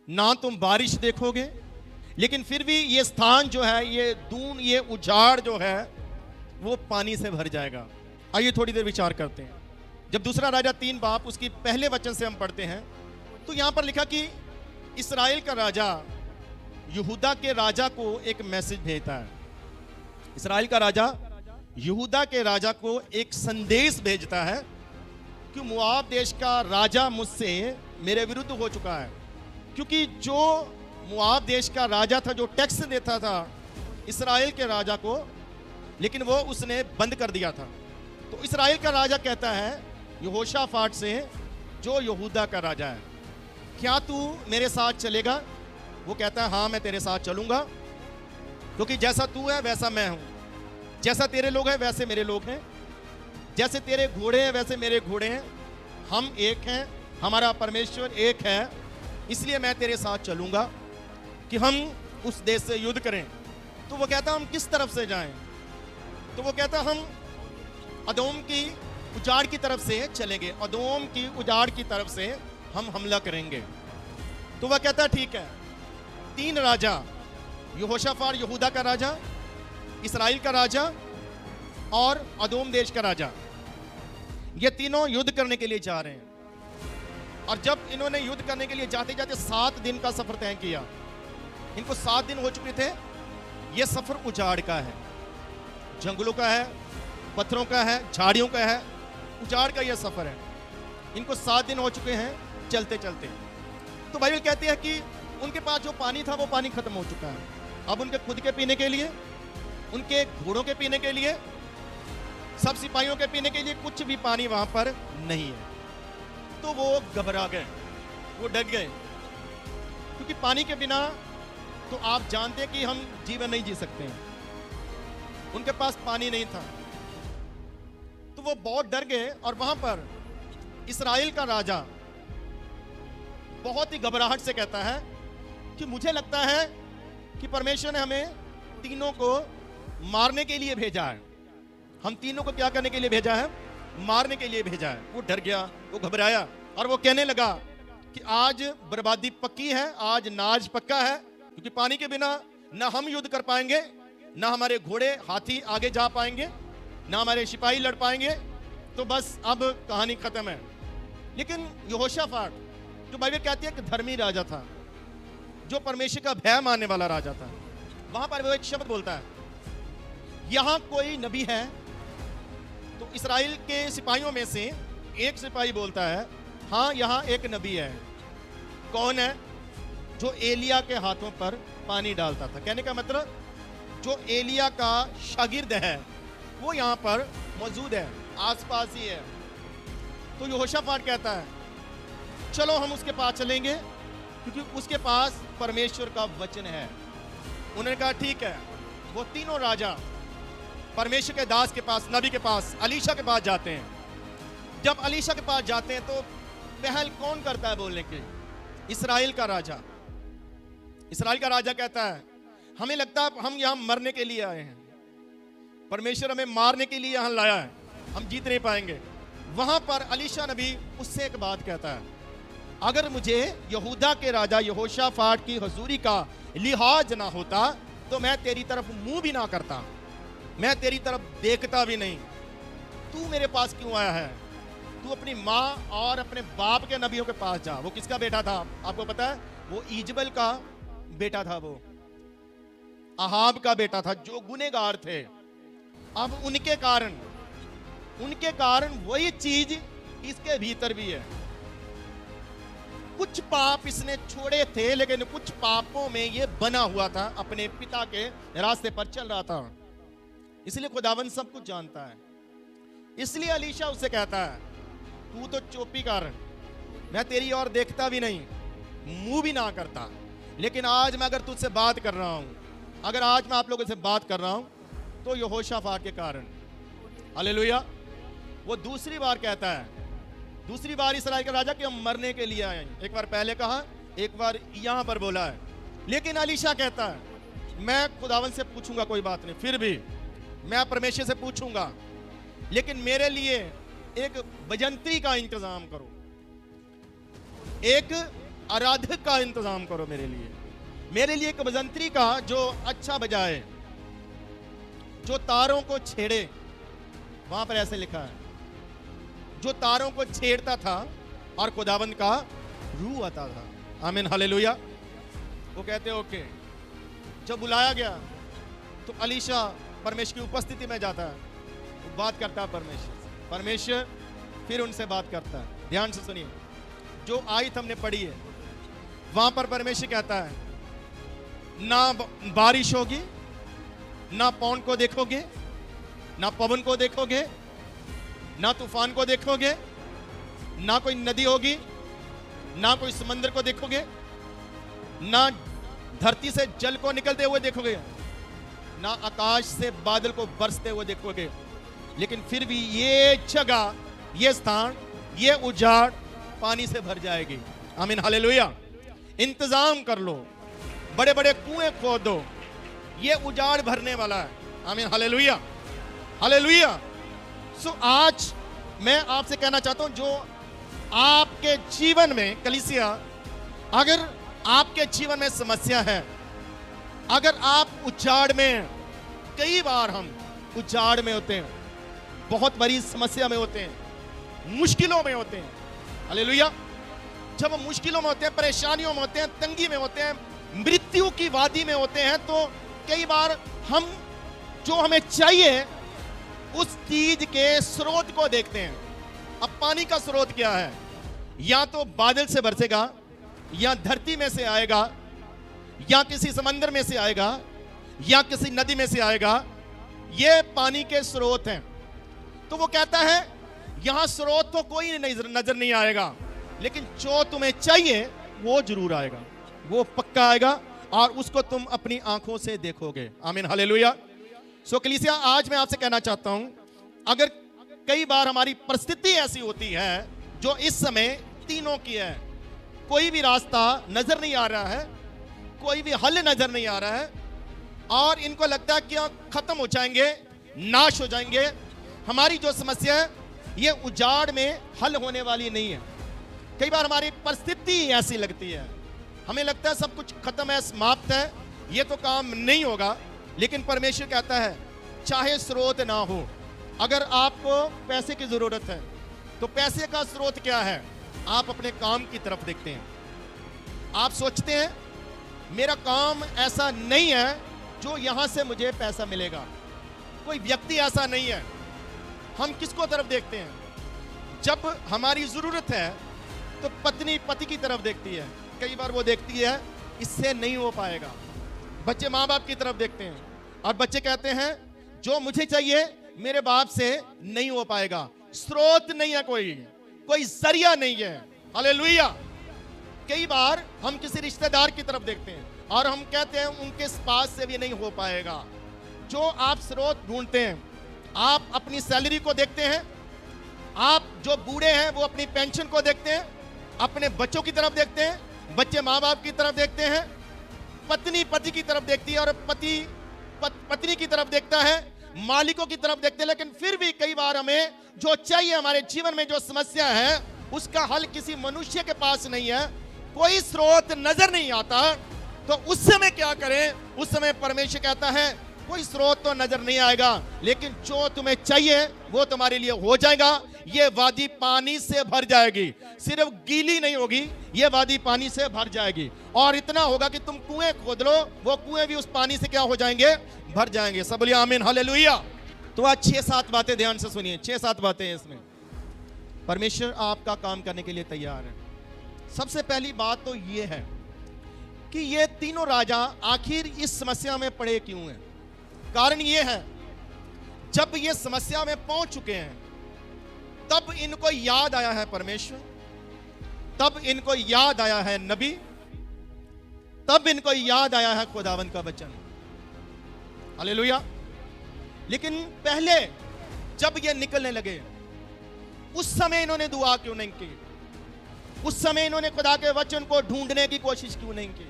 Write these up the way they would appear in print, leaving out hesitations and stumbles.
ना तुम बारिश देखोगे, लेकिन फिर भी ये स्थान जो है, ये दून, ये उजाड़ जो है, वो पानी से भर जाएगा। आइए थोड़ी देर विचार करते हैं। जब दूसरा राजा 3 बाप उसकी पहले वचन से हम पढ़ते हैं, तो यहां पर लिखा कि इस्राएल का राजा यहूदा के राजा को एक मैसेज भेजता है। इस्राएल का राजा यहूदा के राजा को एक संदेश भेजता है कि मोआब देश का राजा मुझसे मेरे विरुद्ध हो चुका है। क्योंकि जो मोआब देश का राजा था, जो टैक्स देता था इस्राएल के राजा को, लेकिन वो उसने बंद कर दिया था। तो इस्राएल का राजा कहता है यहोशाफाट से, जो यहूदा का राजा है, क्या तू मेरे साथ चलेगा? वो कहता है हाँ, मैं तेरे साथ चलूंगा, क्योंकि जैसा तू है वैसा मैं हूं, जैसा तेरे लोग हैं वैसे मेरे लोग हैं, जैसे तेरे घोड़े हैं वैसे मेरे घोड़े हैं, हम एक हैं, हमारा परमेश्वर एक है, इसलिए मैं तेरे साथ चलूंगा कि हम उस देश से युद्ध करें। तो वो कहता हम किस तरफ से जाएं? तो वो कहता हम अदोम की उजाड़ की तरफ से चलेंगे, अदोम की उजाड़ की तरफ से हम हमला करेंगे। तो वह कहता ठीक है। 3 राजा, यहोशाफाट यहूदा का राजा, इस्राएल का राजा और अदोम देश का राजा, ये तीनों युद्ध करने के लिए जा रहे हैं। और जब इन्होंने युद्ध करने के लिए जाते जाते 7 दिन का सफर तय किया, इनको 7 दिन हो चुके थे। यह सफर उजाड़ का है, जंगलों का है, पत्थरों का है, झाड़ियों का है, उजाड़ का यह सफर है। इनको 7 दिन हो चुके हैं चलते चलते। तो बाइबल कहती है कि उनके पास जो पानी था वो पानी खत्म हो चुका है। अब उनके खुद के पीने के लिए, उनके घोड़ों के पीने के लिए, सब सिपाहियों के पीने के लिए कुछ भी पानी वहां पर नहीं है। तो वो घबरा गए, वो डर गए, क्योंकि पानी के बिना तो आप जानते हैं कि हम जीवन नहीं जी सकते हैं। उनके पास पानी नहीं था, तो वो बहुत डर गए। और वहां पर इस्राएल का राजा बहुत ही घबराहट से कहता है कि मुझे लगता है कि परमेश्वर ने हमें तीनों को मारने के लिए भेजा है। हम तीनों को क्या करने के लिए भेजा है? मारने के लिए भेजा है। वो डर गया, वो घबराया, और वो कहने लगा कि आज बर्बादी पक्की है, आज नाज पक्का है, क्योंकि पानी के बिना ना हम युद्ध कर पाएंगे, ना हमारे घोड़े हाथी आगे जा पाएंगे, ना हमारे सिपाही लड़ पाएंगे। तो बस अब कहानी खत्म है। लेकिन यहोशाफाट, जो बाइबल कहती है कि धर्मी राजा था, जो परमेश्वर का भय मानने वाला राजा था, वहां पर वो एक शब्द बोलता है, यहां कोई नबी है? तो इस्राएल के सिपाहियों में से एक सिपाही बोलता है हाँ, यहां एक नबी है। कौन है? जो एलिया के हाथों पर पानी डालता था। कहने का मतलब जो एलिया का शागिर्द है वो यहां पर मौजूद है, आसपास ही है। तो यहोशाफाट कहता है चलो हम उसके पास चलेंगे, क्योंकि उसके पास परमेश्वर का वचन है। उन्होंने कहा ठीक है। वो तीनों राजा परमेश्वर के दास के पास, नबी के पास, अलीशा के पास जाते हैं। जब अलीशा के पास जाते हैं तो पहल कौन करता है बोलने की? इस्राएल का राजा। इस्राएल का राजा कहता है हमें लगता है हम यहां मरने के लिए आए हैं, परमेश्वर हमें मारने के लिए यहां लाया है, हम जीत नहीं पाएंगे। वहां पर अलीशा नबी उससे एक बात कहता है, अगर मुझे यहूदा के राजा यहोशाफाट की हुजूरी का लिहाज ना होता तो मैं तेरी तरफ मुंह भी ना करता, मैं तेरी तरफ देखता भी नहीं। तू मेरे पास क्यों आया है? तू अपनी माँ और अपने बाप के नबियों के पास जा। वो किसका बेटा था आपको पता है? वो ईजबल का बेटा था, वो अहाब का बेटा था, जो गुनहगार थे। अब उनके कारण वही चीज इसके भीतर भी है। कुछ पाप इसने छोड़े थे, लेकिन कुछ पापों में ये बना हुआ था, अपने पिता के रास्ते पर चल रहा था। इसलिए खुदावन सब कुछ जानता है। इसलिए अलीशा उससे कहता है तू तो चोपी कर, मैं तेरी ओर देखता भी नहीं, मुंह भी ना करता, लेकिन आज मैं अगर तुझसे बात कर रहा हूं, अगर आज मैं आप लोगों से बात कर रहा हूं, तो यहोशाफाट के कारण। हालेलुया। वो दूसरी बार कहता है, दूसरी बार इस्राएल का राजा कि हम मरने के लिए आए हैं। एक बार पहले कहा, एक बार यहां पर बोला है। लेकिन अलीशा कहता है मैं खुदावन से पूछूंगा, कोई बात नहीं, फिर भी मैं परमेश्वर से पूछूंगा, लेकिन मेरे लिए एक बजंतरी का इंतजाम करो, एक आराधक का इंतजाम करो मेरे लिए एक बजंतरी का जो अच्छा बजाए, जो तारों को छेड़े। वहां पर ऐसे लिखा है, जो तारों को छेड़ता था और खुदावंद का रूह आता था। आमीन, हालेलुया। वो कहते ओके। जब बुलाया गया तो अलीशा परमेश्वर की उपस्थिति में जाता है, बात करता है परमेश्वर फिर उनसे बात करता है। ध्यान से सुनिए, जो आयत हमने पढ़ी है वहां पर परमेश्वर कहता है, ना बारिश होगी, ना पौन को देखोगे, ना पवन को देखोगे, ना तूफान को देखोगे, ना कोई नदी होगी, ना कोई समंदर को देखोगे, ना धरती से जल को निकलते हुए देखोगे, ना आकाश से बादल को बरसते हुए देखोगे, लेकिन फिर भी ये जगह, ये स्थान, ये उजाड़ पानी से भर जाएगी। आमीन, हालेलुया। इंतजाम कर लो, बड़े बड़े कुएं खोदो, ये उजाड़ भरने वाला है। आमीन, हालेलुया, हालेलुया। सो आज मैं आपसे कहना चाहता हूं, जो आपके जीवन में कलीसिया, अगर आपके जीवन में समस्या है, अगर आप उजाड़ में, कई बार हम उजाड़ में होते हैं, बहुत बड़ी समस्या में होते हैं, मुश्किलों में होते हैं। हालेलुया। जब हम मुश्किलों में होते हैं, परेशानियों में होते हैं, तंगी में होते हैं, मृत्यु की वादी में होते हैं, तो कई बार हम जो हमें चाहिए उस चीज के स्रोत को देखते हैं। अब पानी का स्रोत क्या है? या तो बादल से बरसेगा, या धरती में से आएगा, या किसी समंदर में से आएगा, या किसी नदी में से आएगा। ये पानी के स्रोत हैं। तो वो कहता है यहां स्रोत तो कोई नजर नहीं आएगा, लेकिन जो तुम्हें चाहिए वो जरूर आएगा, वो पक्का आएगा और उसको तुम अपनी आंखों से देखोगे। आमीन, हालेलुया। सो कलीसिया, आज मैं आपसे कहना चाहता हूं, अगर कई बार हमारी परिस्थिति ऐसी होती है जो इस समय तीनों की है, कोई भी रास्ता नजर नहीं आ रहा है, कोई भी हल नजर नहीं आ रहा है, और इनको लगता है कि खत्म हो जाएंगे, नाश हो जाएंगे, हमारी जो समस्या है ये उजाड़ में हल होने वाली नहीं है। कई बार हमारी परिस्थिति ऐसी लगती है, हमें लगता है सब कुछ खत्म है, समाप्त है, ये तो काम नहीं होगा। लेकिन परमेश्वर कहता है चाहे स्रोत ना हो, अगर आपको पैसे की जरूरत है तो पैसे का स्रोत क्या है? आप अपने काम की तरफ देखते हैं। आप सोचते हैं मेरा काम ऐसा नहीं है जो यहां से मुझे पैसा मिलेगा, कोई व्यक्ति ऐसा नहीं है। हम किसको तरफ देखते हैं? जब हमारी जरूरत है तो पत्नी पति की तरफ देखती है, कई बार वो देखती है इससे नहीं हो पाएगा। बच्चे माँ बाप की तरफ देखते हैं और बच्चे कहते हैं जो मुझे चाहिए मेरे बाप से नहीं हो पाएगा, स्रोत नहीं है, कोई जरिया नहीं है। हालेलुया। कई बार हम किसी रिश्तेदार की तरफ देखते हैं और हम कहते हैं उनके पास से भी नहीं हो पाएगा। जो आप स्रोत ढूंढते हैं, आप अपनी सैलरी को देखते हैं, आप जो बूढ़े हैं वो अपनी पेंशन को देखते हैं, अपने बच्चों की तरफ देखते हैं, बच्चे माँ बाप की तरफ देखते हैं, पत्नी पति की तरफ देखती है और पति पत्नी की तरफ देखता है, मालिकों की तरफ देखते हैं। लेकिन फिर भी कई बार हमें जो चाहिए, हमारे जीवन में जो समस्या है, उसका हल किसी मनुष्य के पास नहीं है, कोई स्रोत नजर नहीं आता। तो उस समय क्या करें? उस समय परमेश्वर कहता है कोई स्रोत तो नजर नहीं आएगा, लेकिन जो तुम्हें चाहिए वो तुम्हारे लिए हो जाएगा। ये वादी पानी से भर जाएगी, सिर्फ गीली नहीं होगी, ये वादी पानी से भर जाएगी। और इतना होगा कि तुम कुएं खोद लो, वो कुएं भी उस पानी से क्या हो जाएंगे? भर जाएंगे। सब बोलिए आमीन, हालेलुया। तो आज 6-7 बातें ध्यान से सुनिए, 6-7 बातें हैं इसमें। परमेश्वर आपका काम करने के लिए तैयार है। सबसे पहली बात तो ये है कि ये तीनों राजा आखिर इस समस्या में पड़े क्यों हैं? कारण ये है, जब ये समस्या में पहुंच चुके हैं तब इनको याद आया है परमेश्वर, तब इनको याद आया है नबी, तब इनको याद आया है खुदावंद का वचन। हालेलुया। लेकिन पहले जब ये निकलने लगे उस समय इन्होंने दुआ क्यों नहीं की? उस समय इन्होंने खुदा के वचन को ढूंढने की कोशिश क्यों नहीं की?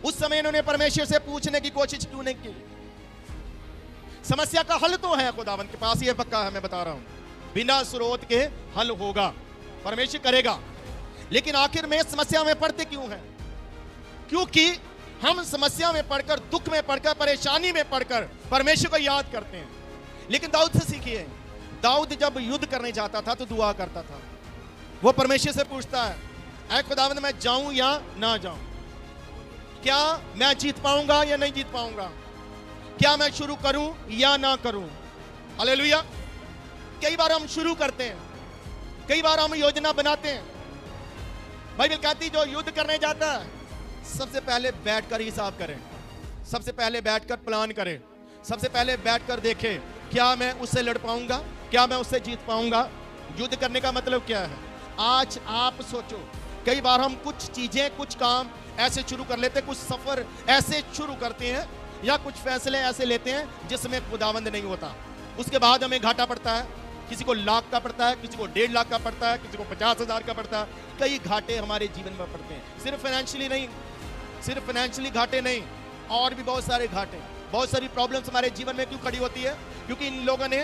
उस समय इन्होंने परमेश्वर से पूछने की कोशिश क्यों नहीं की? समस्या का हल तो है खुदावंद के पास, ये पक्का है, मैं बता रहा हूं, बिना स्रोत के हल होगा, परमेश्वर करेगा। लेकिन आखिर में समस्या में पड़ते क्यों हैं? क्योंकि हम समस्या में पड़कर, दुख में पड़कर, परेशानी में पड़कर परमेश्वर को याद करते हैं। लेकिन दाऊद से सीखिए, दाऊद जब युद्ध करने जाता था तो दुआ करता था। वो परमेश्वर से पूछता है, ऐ खुदावंद मैं जाऊं या ना जाऊं, क्या मैं जीत पाऊंगा या नहीं जीत पाऊंगा, क्या मैं शुरू करूं या ना करूं। हालेलुया। कई बार हम शुरू करते हैं, कई बार हम योजना बनाते हैं। बाइबल कहती जो युद्ध करने जाता है सबसे पहले बैठकर हिसाब करें, सबसे पहले बैठकर प्लान करें, सबसे पहले बैठकर देखें क्या मैं उससे लड़ पाऊंगा, क्या मैं उससे जीत पाऊंगा। युद्ध करने का मतलब क्या है? आज आप सोचो, कई बार हम कुछ चीजें, कुछ काम ऐसे शुरू कर लेते हैं, कुछ सफर ऐसे शुरू करते हैं या कुछ फैसले ऐसे लेते हैं जिसमें खुदावंद नहीं होता। उसके बाद हमें घाटा पड़ता है, किसी को लाख का पड़ता है, किसी को 1.5 लाख का पड़ता है, किसी को 50,000 का पड़ता है। कई घाटे हमारे जीवन में पड़ते हैं, सिर्फ फाइनेंशियली नहीं, सिर्फ फाइनेंशियली घाटे नहीं, और भी बहुत सारे घाटे, बहुत सारी प्रॉब्लम्स हमारे जीवन में क्यों खड़ी होती है? क्योंकि इन लोगों ने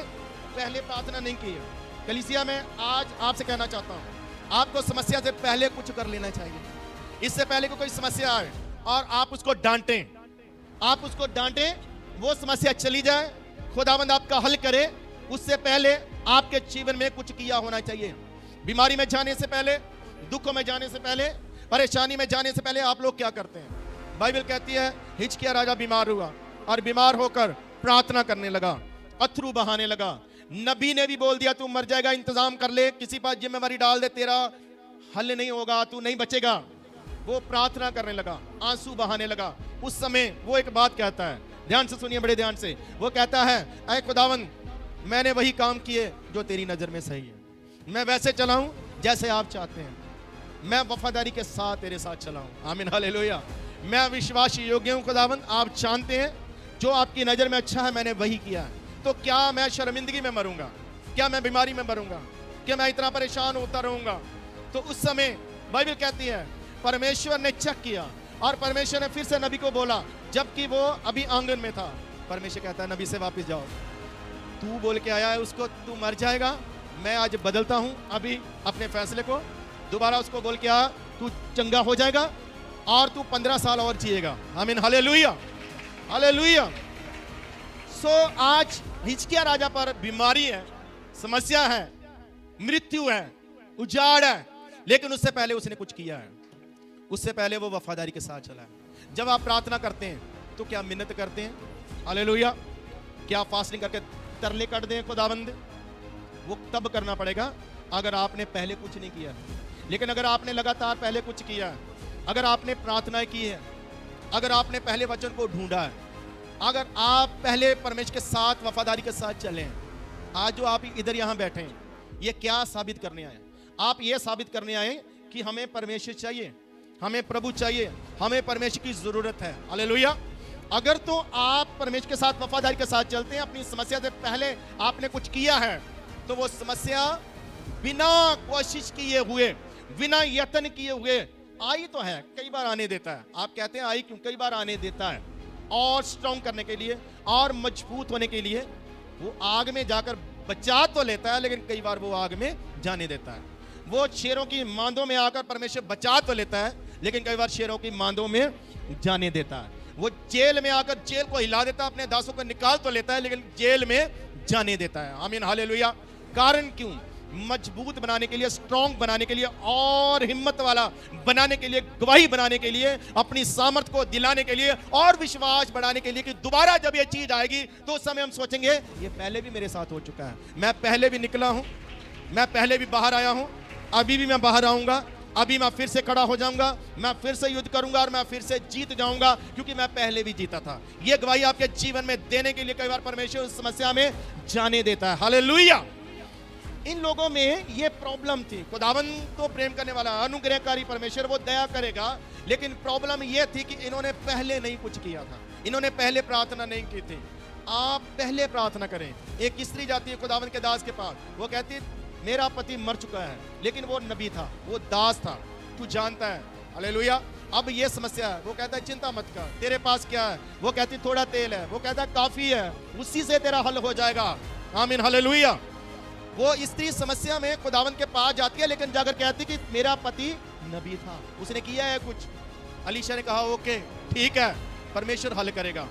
पहले प्रार्थना नहीं की है। कलीसिया में आज आपसे कहना चाहता हूँ, आपको समस्या से पहले कुछ कर लेना चाहिए। इससे पहले कि कोई समस्या आए और आप उसको डांटें, आप उसको डांटें, वो समस्या चली जाए, खुदावंद आपका हल करे, उससे पहले आपके जीवन में कुछ किया होना चाहिए। बीमारी में जाने से पहले, दुख में जाने से पहले, परेशानी में जाने से पहले आप लोग क्या करते हैं? बाइबल कहती है हिजकिय्याह राजा बीमार हुआ और बीमार होकर प्रार्थना करने लगा, अथरू बहाने लगा। नबी ने भी बोल दिया तू मर जाएगा, इंतजाम कर ले, किसी पर जिम्मेवारी डाल दे, तेरा हल नहीं होगा, तू नहीं बचेगा। वो प्रार्थना करने लगा, आंसू बहाने लगा। उस समय वो एक बात कहता है, ध्यान से सुनिए, बड़े ध्यान से। वो कहता है ऐ खुदावंद मैंने वही काम किए जो तेरी नजर में सही है, मैं वैसे चलाऊं जैसे आप चाहते हैं, मैं वफादारी के साथ तेरे साथ चलाऊं। आमीन, हालेलुया। मैं विश्वास योग्य हूं खुदावंद, आप जानते हैं जो आपकी नजर में अच्छा है मैंने वही किया है। तो क्या मैं शर्मिंदगी में मरूंगा, क्या मैं बीमारी में मरूंगा, क्या मैं इतना परेशान होता रहूंगा? तो उस समय बाइबल कहती है परमेश्वर ने चेक किया और परमेश्वर ने फिर से नबी को बोला, जबकि वो अभी आंगन में था। परमेश्वर कहता है नबी से वापस जाओ, तू बोल के आया है उसको तू मर जाएगा, मैं आज बदलता हूं अभी अपने फैसले को। दोबारा उसको बोल के आ तू चंगा हो जाएगा और तू 15 साल और जिएगा। आमीन, हालेलुया, हालेलुया। सो आज हिजकिय्याह राजा पर बीमारी है, समस्या है, मृत्यु है, उजाड़ है, लेकिन उससे पहले उसने कुछ किया है। उससे पहले वो वफादारी के साथ चला है। जब आप प्रार्थना करते हैं तो क्या मिन्नत करते हैं? हालेलुया। क्या फास्टिंग करके तरले कट दें खुदावंद? वो तब करना पड़ेगा अगर आपने पहले कुछ नहीं किया। लेकिन अगर आपने लगातार पहले कुछ किया है, अगर आपने प्रार्थनाएं की है, अगर आपने पहले वचन को ढूंढा है, अगर आप पहले परमेश्वर के साथ वफादारी के साथ चलें, आज जो आप इधर यहाँ बैठे हैं, ये क्या साबित करने आए? आप ये साबित करने आए कि हमें परमेश्वर चाहिए, हमें प्रभु चाहिए, हमें परमेश्वर की जरूरत है। हालेलुया। अगर तो आप परमेश्वर के साथ वफादारी के साथ चलते हैं, अपनी समस्या से पहले आपने कुछ किया है, तो वो समस्या बिना कोशिश किए हुए, बिना यत्न किए हुए आई तो है, कई बार आने देता है। आप कहते हैं आई क्यों? कई बार आने देता है और स्ट्रॉन्ग करने के लिए और मजबूत होने के लिए। वो आग में जाकर बचा तो लेता है, लेकिन कई बार वो आग में जाने देता है। वो शेरों की मांदों में आकर परमेश्वर बचा तो लेता है, लेकिन कई बार शेरों की मांदों में जाने देता है। वो जेल में आकर जेल को हिला देता है, अपने दासों को निकाल तो लेता है, लेकिन जेल में जाने देता है। आमीन, हालेलुया। कारण क्यों? मजबूत बनाने के लिए, स्ट्रॉन्ग बनाने के लिए और हिम्मत वाला बनाने के लिए, गवाही बनाने के लिए, अपनी सामर्थ को दिलाने के लिए और विश्वास बढ़ाने के लिए कि दोबारा जब ये चीज आएगी तो उस समय हम सोचेंगे ये पहले भी मेरे साथ हो चुका है, मैं पहले भी निकला हूं, मैं पहले भी बाहर आया हूं, अभी भी मैं बाहर आऊंगा, अभी मैं फिर से खड़ा हो जाऊंगा, मैं फिर से युद्ध करूंगा और मैं फिर से जीत जाऊंगा, क्योंकि मैं पहले भी जीता था। ये गवाही आपके जीवन में देने के लिए कई बार परमेश्वर उस समस्या में जाने देता है। हालेलुया। इन लोगों में ये प्रॉब्लम थी। खुदावन तो प्रेम करने वाला, अनुग्रहकारी परमेश्वर, वो दया करेगा, लेकिन प्रॉब्लम ये थी कि इन्होंने पहले नहीं कुछ किया था, इन्होंने पहले प्रार्थना नहीं की थी। आप पहले प्रार्थना करें। एक स्त्री जाती है खुदावन के दास के पास, वो कहती है मेरा पति मर चुका है, लेकिन वो नबी था, वो दास था, तू जानता है। हालेलुया। अब ये समस्या है। वो कहता है चिंता मत कर, तेरे पास क्या है? वो कहती थोड़ा तेल है, वो कहता है काफी है, उसी से तेरा हल हो जाएगा। आमीन, हालेलुया। वो स्त्री समस्या में खुदावन के पास जाती है, लेकिन जाकर कहती कि मेरा पति नबी था, उसने किया है कुछ। अलीशा ने कहा ओके ठीक है, परमेश्वर हल करेगा।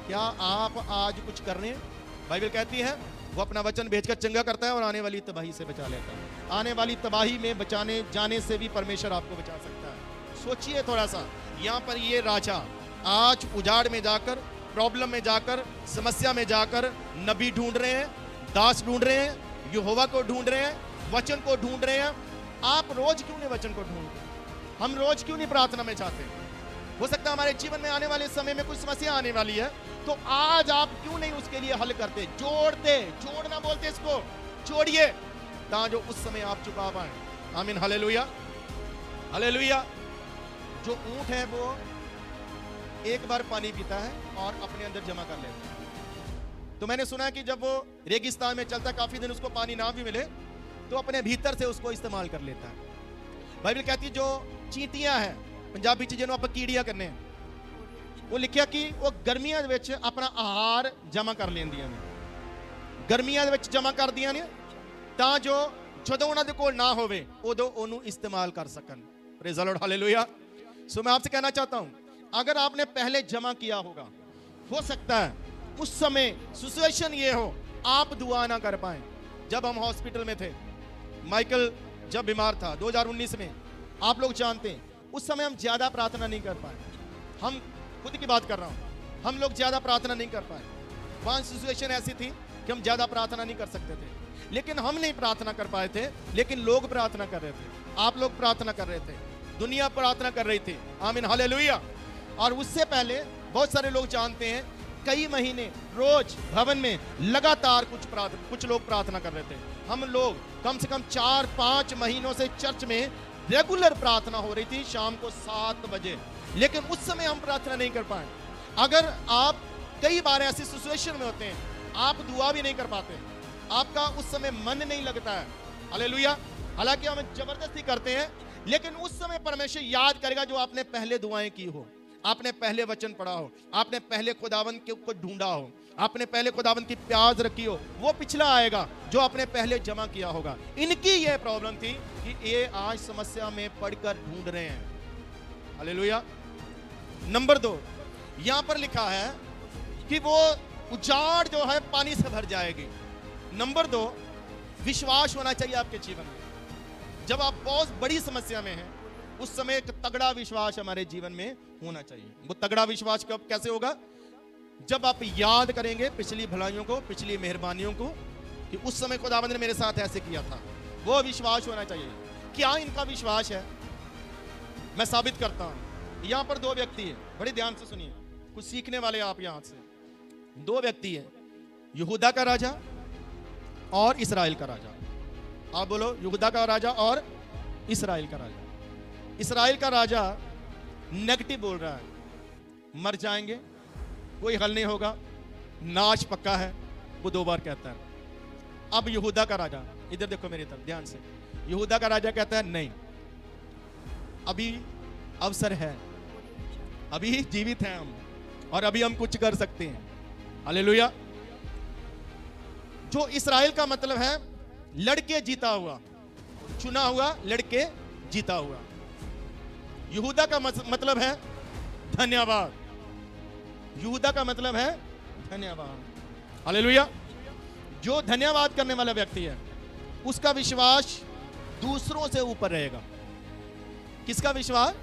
क्या आप आज कुछ कर रहे हैं? बाइबल कहती है वो अपना वचन भेजकर चंगा करता है और आने वाली तबाही से बचा लेता है। आने वाली तबाही में बचाने जाने से भी परमेश्वर आपको बचा सकता है। सोचिए थोड़ा सा, यहाँ पर ये राजा आज उजाड़ में जाकर, प्रॉब्लम में जाकर, समस्या में जाकर नबी ढूंढ रहे हैं, दास ढूंढ रहे हैं, यहोवा को ढूंढ रहे हैं, वचन को ढूंढ रहे हैं। आप रोज क्यों नहीं वचन को ढूंढते? हम रोज क्यों नहीं प्रार्थना में जाते? हो सकता है हमारे जीवन में आने वाले समय में कुछ समस्या आने वाली है, तो आज आप क्यों नहीं उसके लिए हल करते, जोड़ना बोलते इसको, जोड़िए ताकि जो उस समय आप चुका पाए। आमीन, हालेलुया, हालेलुया। जो ऊंट है वो एक बार पानी पीता है और अपने अंदर जमा कर लेता है। तो मैंने सुना कि जब वो रेगिस्तान में चलता, काफी दिन उसको पानी ना भी मिले, तो अपने भीतर से उसको इस्तेमाल कर लेता है। बाइबल कहती है जो चींटियां हैं, पंजाबी च जिन्हों आप कीड़ियां करने, वो लिखिया कि वो गर्मियां दे विच अपना आहार जमा कर लेंदियां ने, गर्मियां दे विच जमा कर दियां ने तां जो जदों उन्हां दे कोल ना होवे उदों ओनू इस्तेमाल कर सकन। Praise the lord, hallelujah. So मैं आपसे कहना चाहता हूं, अगर आपने पहले जमा किया होगा, हो सकता है उस समय सिचुएशन ये हो आप दुआ ना कर पाए। जब हम हॉस्पिटल में थे, माइकल जब बीमार था 2019 में, आप लोग जानते हैं उस समय हम ज्यादा प्रार्थना नहीं कर पाए। हम खुद की बात कर रहा हूं, हम लोग ज्यादा प्रार्थना नहीं कर पाए। वहां सिचुएशन ऐसी थी कि हम ज्यादा प्रार्थना नहीं कर सकते थे, लेकिन हम नहीं प्रार्थना कर पाए थे, लेकिन लोग प्रार्थना कर रहे थे, आप लोग प्रार्थना कर रहे थे, दुनिया प्रार्थना कर रही थी। आमीन, हालेलुया। और उससे पहले बहुत सारे लोग जानते हैं कई महीने रोज भवन में लगातार कुछ लोग प्रार्थना कर रहे थे। हम लोग कम से कम 4-5 महीनों से चर्च में रेगुलर प्रार्थना हो रही थी शाम को 7 बजे, लेकिन उस समय हम प्रार्थना नहीं कर पाए। अगर आप कई बार ऐसी सिचुएशन में होते हैं, आप दुआ भी नहीं कर पाते, आपका उस समय मन नहीं लगता है, हालेलुया। हालांकि हम जबरदस्ती करते हैं, लेकिन उस समय परमेश्वर याद करेगा जो आपने पहले दुआएं की हो, आपने पहले वचन पढ़ा हो, आपने पहले खुदावन को ढूंढा हो, आपने पहले खुदावन की प्यास रखी हो, वो पिछला आएगा जो आपने पहले जमा किया होगा। इनकी ये प्रॉब्लम थी कि ये आज समस्या में पढ़कर ढूंढ रहे हैं। हालेलुया। नंबर 2 यहां पर लिखा है कि वो उजाड़ जो है पानी से भर जाएगी। नंबर 2 विश्वास होना चाहिए आपके जीवन में। जब आप बहुत बड़ी समस्या में हैं, उस समय एक तगड़ा विश्वास हमारे जीवन में होना चाहिए। वो तगड़ा विश्वास कब कैसे होगा? जब आप याद करेंगे पिछली भलाइयों को, पिछली मेहरबानियों को, कि उस समय खुदावंद ने मेरे साथ ऐसे किया था। वो विश्वास होना चाहिए। क्या इनका विश्वास है? मैं साबित करता हूं। यहां पर 2 व्यक्ति हैं, बड़े ध्यान से सुनिए, कुछ सीखने वाले आप यहां से। 2 व्यक्ति हैं, यहूदा का राजा और इस्राएल का राजा। आप बोलो, यहूदा का राजा और इस्राएल का राजा। इस्राएल का राजा नेगेटिव बोल रहा है, मर जाएंगे, कोई हल नहीं होगा, नाश पक्का है, वो 2 बार कहता है। अब यहूदा का राजा, इधर देखो मेरी तरफ ध्यान से, यहूदा का राजा कहता है नहीं, अभी अवसर है, अभी जीवित हैं हम और अभी हम कुछ कर सकते हैं। हालेलुया। जो इस्राएल का मतलब है लड़के जीता हुआ, चुना हुआ, लड़के जीता हुआ। यहूदा का मतलब है धन्यवाद। यहूदा का मतलब है धन्यवाद। हालेलुया। जो धन्यवाद करने वाला व्यक्ति है उसका विश्वास दूसरों से ऊपर रहेगा। किसका विश्वास?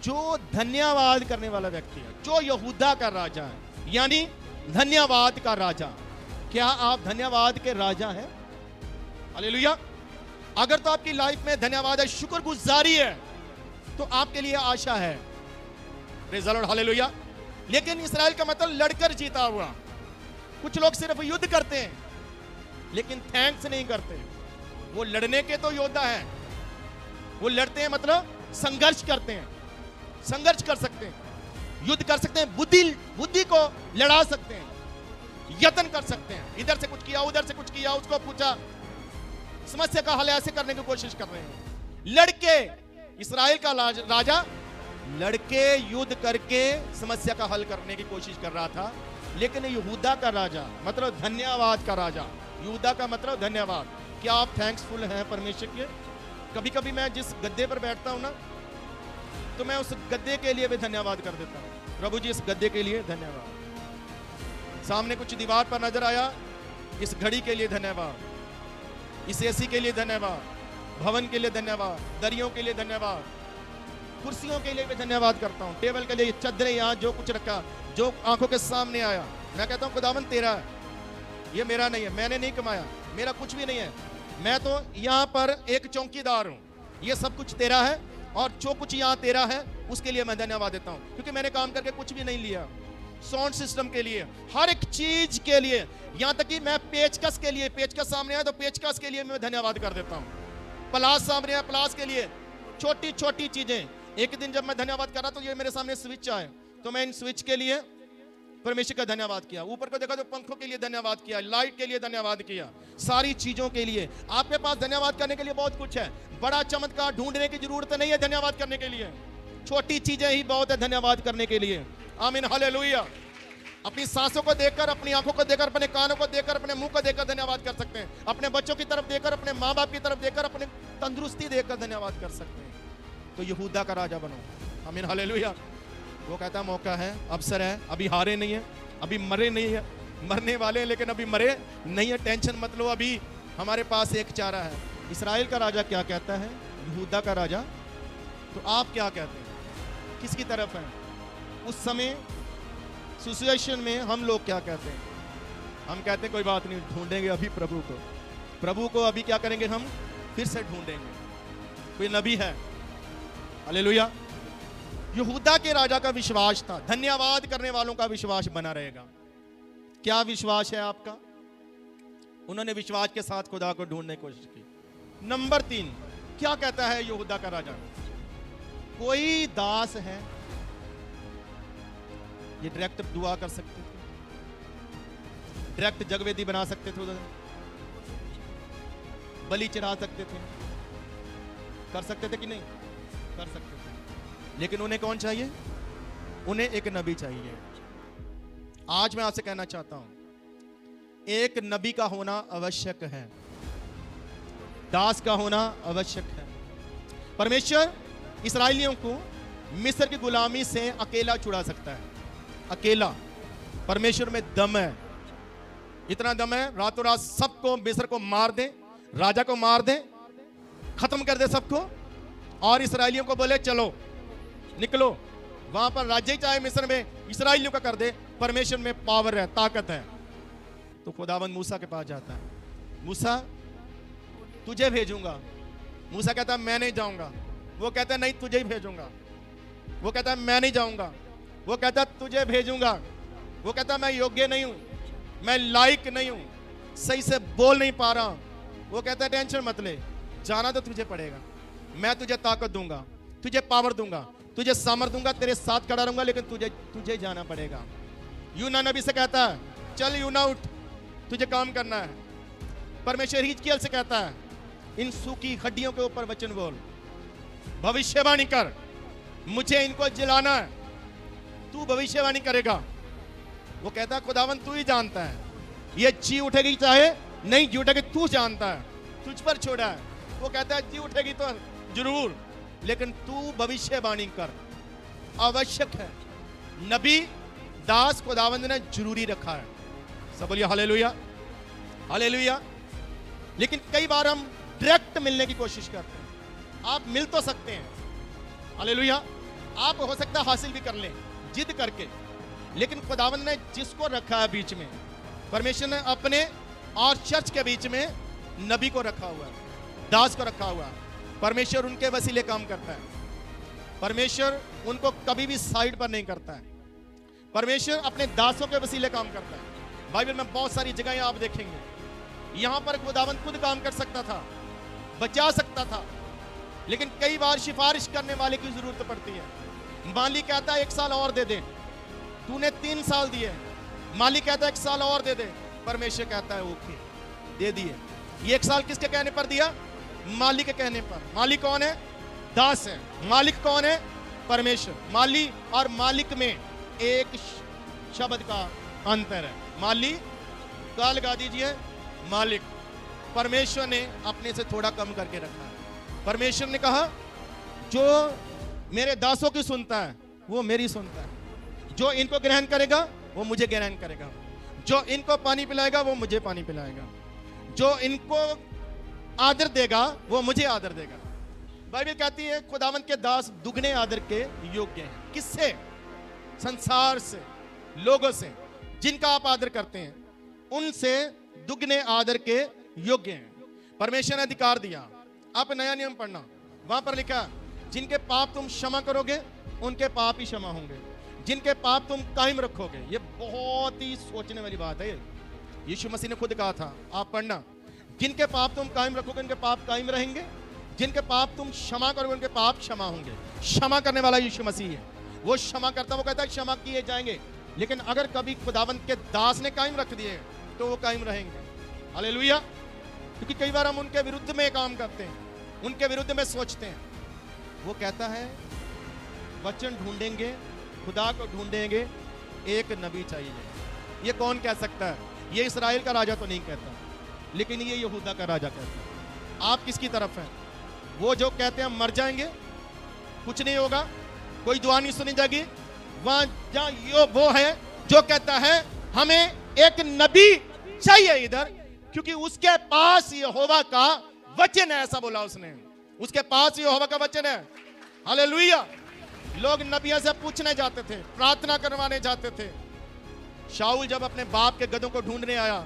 जो धन्यवाद करने वाला व्यक्ति है, जो यहूदा का राजा है, यानी धन्यवाद का राजा। क्या आप धन्यवाद के राजा हैं? हालेलुया। अगर तो आपकी लाइफ में धन्यवाद है, शुक्रगुजारी है, तो आपके लिए आशा है। Praise the lord, hallelujah. लेकिन इस्राएल का मतलब लड़कर जीता हुआ। कुछ लोग सिर्फ युद्ध करते हैं लेकिन थैंक्स नहीं करते। वो लड़ने के तो योद्धा हैं, वो लड़ते हैं मतलब संघर्ष करते हैं, संघर्ष कर सकते हैं, युद्ध कर सकते हैं, बुद्धि को लड़ा सकते हैं, यत्न कर सकते हैं। इधर से कुछ किया, उधर से कुछ किया, उसको पूछा, समस्या का हल ऐसे करने की कोशिश कर रहे हैं। लड़के, इस्राएल का राजा लड़के युद्ध करके समस्या का हल करने की कोशिश कर रहा था। लेकिन यहूदा का राजा मतलब धन्यवाद का राजा। यहूदा का मतलब धन्यवाद। क्या आप थैंक्सफुल हैं परमेश्वर के? कभी कभी मैं जिस गद्दे पर बैठता हूं ना, तो मैं उस गद्दे के लिए भी धन्यवाद कर देता हूँ। प्रभु जी इस गद्दे के लिए धन्यवाद। सामने कुछ दीवार पर नजर आया, इस घड़ी के लिए धन्यवाद, इस एसी के लिए धन्यवाद, भवन के लिए धन्यवाद, दरियों के लिए धन्यवाद, कुर्सियों के लिए भी धन्यवाद करता हूँ, टेबल के लिए, चद्दरें, यहाँ जो कुछ रखा, जो आंखों के सामने आया, मैं कहता हूँ खुदावन तेरा है, ये मेरा नहीं है, मैंने नहीं कमाया, मेरा कुछ भी नहीं है, मैं तो यहाँ पर एक चौकीदार हूँ, ये सब कुछ तेरा है और जो कुछ यहाँ तेरा है उसके लिए मैं धन्यवाद देता हूँ, क्योंकि मैंने काम करके कुछ भी नहीं लिया। साउंड सिस्टम के लिए, हर एक चीज के लिए, यहाँ तक कि मैं पेचकस के लिए, पेचकस सामने आया तो पेचकस के लिए मैं धन्यवाद कर देता हूँ, प्लास सामने आया प्लास के लिए, छोटी छोटी चीजें। एक दिन जब मैं धन्यवाद कर रहा तो ये मेरे सामने स्विच आए, तो मैं इन स्विच के लिए परमेश्वर का धन्यवाद किया, ऊपर को देखा तो पंखों के लिए धन्यवाद किया, लाइट के लिए धन्यवाद किया, सारी चीजों के लिए। आपके पास धन्यवाद करने के लिए बहुत कुछ है, बड़ा चमत्कार ढूंढने की जरूरत नहीं है धन्यवाद करने के लिए, छोटी चीजें ही बहुत है धन्यवाद करने के लिए। आमीन, हालेलुया। अपनी सांसों को देखकर, अपनी आंखों को देखकर, अपने कानों को देखकर, अपने मुंह को देखकर धन्यवाद कर सकते हैं, अपने बच्चों की तरफ देखकर, अपने माँ बाप की तरफ देखकर, अपने तंदुरुस्ती देखकर धन्यवाद कर सकते हैं। तो यहूदा का राजा बनो। आमीन, हालेलुया। वो कहता मौका है, अवसर है, अभी हारे नहीं है, अभी मरे नहीं है, मरने वाले हैं लेकिन अभी मरे नहीं है, टेंशन मत लो, अभी हमारे पास एक चारा है। इस्राएल का राजा क्या कहता है, यहूदा का राजा, तो आप क्या कहते हैं, किसकी तरफ है? उस समय सिचुएशन में हम लोग क्या कहते हैं? हम कहते हैं कोई बात नहीं, ढूंढेंगे अभी प्रभु को अभी क्या करेंगे, हम फिर से ढूंढेंगे, कोई नबी है। हालेलुया। यहूदा के राजा का विश्वास था, धन्यवाद करने वालों का विश्वास बना रहेगा। क्या विश्वास है आपका? उन्होंने विश्वास के साथ खुदा को ढूंढने की कोशिश की। नंबर 3 क्या कहता है यहूदा का राजा? कोई दास है, ये डायरेक्ट दुआ कर सकते थे, डायरेक्ट जगवेदी बना सकते थे, उधर बलि चढ़ा सकते थे, कर सकते थे कि नहीं? कर सकते थे, लेकिन उन्हें कौन चाहिए? उन्हें एक नबी चाहिए। आज मैं आपसे कहना चाहता हूं, एक नबी का होना आवश्यक है, दास का होना आवश्यक है। परमेश्वर इस्राएलियों को मिस्र की गुलामी से अकेला छुड़ा सकता है, अकेला। परमेश्वर में दम है, इतना दम है, रातों रात सबको मिस्र को मार दे, राजा को मार दे, खत्म कर दे सबको, और इसराइलियों को बोले चलो निकलो, वहां पर राज्य ही चाहे मिस्र में इसराइलियों का कर दे। परमेश्वर में पावर है, ताकत है। तो खुदावंद मूसा के पास जाता है, मूसा तुझे भेजूंगा। मूसा कहता है मैं नहीं जाऊंगा। वो कहता है नहीं तुझे ही भेजूंगा। वो कहता है मैं नहीं जाऊंगा। वो कहता है तुझे भेजूंगा। वो कहता है मैं योग्य नहीं हूं, मैं लायक नहीं हूं, सही से बोल नहीं पा रहा। वो कहता है टेंशन मत ले, जाना तो तुझे पड़ेगा, मैं तुझे ताकत दूंगा, तुझे पावर दूंगा, तुझे सामर्थ दूंगा, तेरे साथ खड़ा रहूंगा, लेकिन तुझे जाना पड़ेगा। यूना नबी से कहता है चल यूना उठ, तुझे काम करना है। परमेश्वर हिजकियेल से कहता है इन सूखी हड्डियों के ऊपर वचन बोल, भविष्यवाणी कर, मुझे इनको जिलाना है, तू भविष्यवाणी करेगा। वो कहता है खुदावन तू ही जानता है, ये जी उठेगी चाहे नहीं जी उठेगी, तू जानता है, तुझ पर छोड़ा है। वो कहता है जी उठेगी तो जरूर, लेकिन तू भविष्यवाणी कर, आवश्यक है। नबी दास खुदावंद ने जरूरी रखा है। सब बोलिए हालेलुया, हालेलुया। लेकिन कई बार हम डायरेक्ट मिलने की कोशिश करते हैं। आप मिल तो सकते हैं, हालेलुया, आप हो सकता है हासिल भी कर लें जिद करके, लेकिन खुदावंद ने जिसको रखा है बीच में, परमेश्वर ने अपने और चर्च के बीच में नबी को रखा हुआ है, दास को रखा हुआ है। परमेश्वर उनके वसीले काम करता है। परमेश्वर उनको कभी भी साइड पर नहीं करता है। परमेश्वर अपने दासों के वसीले काम करता है। बाइबल में बहुत सारी जगहें आप देखेंगे, यहां पर खुदावंद खुद काम कर सकता था, बचा सकता था, लेकिन कई बार सिफारिश करने वाले की जरूरत पड़ती है। मालिक कहता है 1 साल और दे दे, तूने 3 साल दिए, मालिक कहता है 1 साल और दे दे, परमेश्वर कहता है ओके दे दिए। ये 1 साल किसके कहने पर दिया? मालिक के कहने पर। मालिक कौन है? दास है। मालिक कौन है? परमेश्वर। माली और मालिक में एक शब्द का अंतर है। माली का लगा दीजिए, मालिक। परमेश्वर ने अपने से थोड़ा कम करके रखा है। परमेश्वर ने कहा जो मेरे दासों की सुनता है, वो मेरी सुनता है। जो इनको ग्रहण करेगा वो मुझे ग्रहण करेगा, जो इनको पानी पिलाएगा वो मुझे पानी पिलाएगा, जो इनको आदर देगा वो मुझे आदर देगा। बाइबल कहती है खुदावंत के दास दुगने आदर के योग्य हैं। किससे? संसार से, लोगों से। जिनका आप आदर करते हैं उनसे दुगने आदर के योग्य हैं। परमेश्वर ने अधिकार दिया। आप नया नियम पढ़ना, वहां पर लिखा जिनके पाप तुम क्षमा करोगे उनके पाप ही क्षमा होंगे, जिनके पाप तुम कायम रखोगे। ये बहुत ही सोचने वाली बात है। यीशु मसीह ने खुद कहा था, आप पढ़ना, जिनके पाप तुम कायम रखोगे उनके पाप कायम रहेंगे, जिनके पाप तुम क्षमा करोगे उनके पाप क्षमा होंगे। क्षमा करने वाला यीशु मसीह है। वो क्षमा करता, वो कहता है क्षमा किए जाएंगे। लेकिन अगर कभी खुदावंत के दास ने कायम रख दिए तो वो कायम रहेंगे। हालेलुया। क्योंकि कई बार हम उनके विरुद्ध में काम करते हैं, उनके विरुद्ध में सोचते हैं। वो कहता है वचन ढूंढेंगे, खुदा को ढूंढेंगे, एक नबी चाहिए। ये कौन कह सकता है? ये इस्राएल का राजा तो नहीं कहता, लेकिन ये यहूदा का राजा कहता है। आप किसकी तरफ हैं? वो जो कहते हैं हम मर जाएंगे, कुछ नहीं होगा, कोई दुआ नहीं सुनी जाएगी, वहां जहां वो है जो कहता है हमें एक नबी चाहिए इधर, क्योंकि उसके पास यहोवा का वचन है। ऐसा बोला उसने, उसके पास यहोवा का वचन है। हालेलुया। लोग नबियों से पूछने जाते थे, प्रार्थना करवाने जाते थे। शाऊल जब अपने बाप के गधों को ढूंढने आया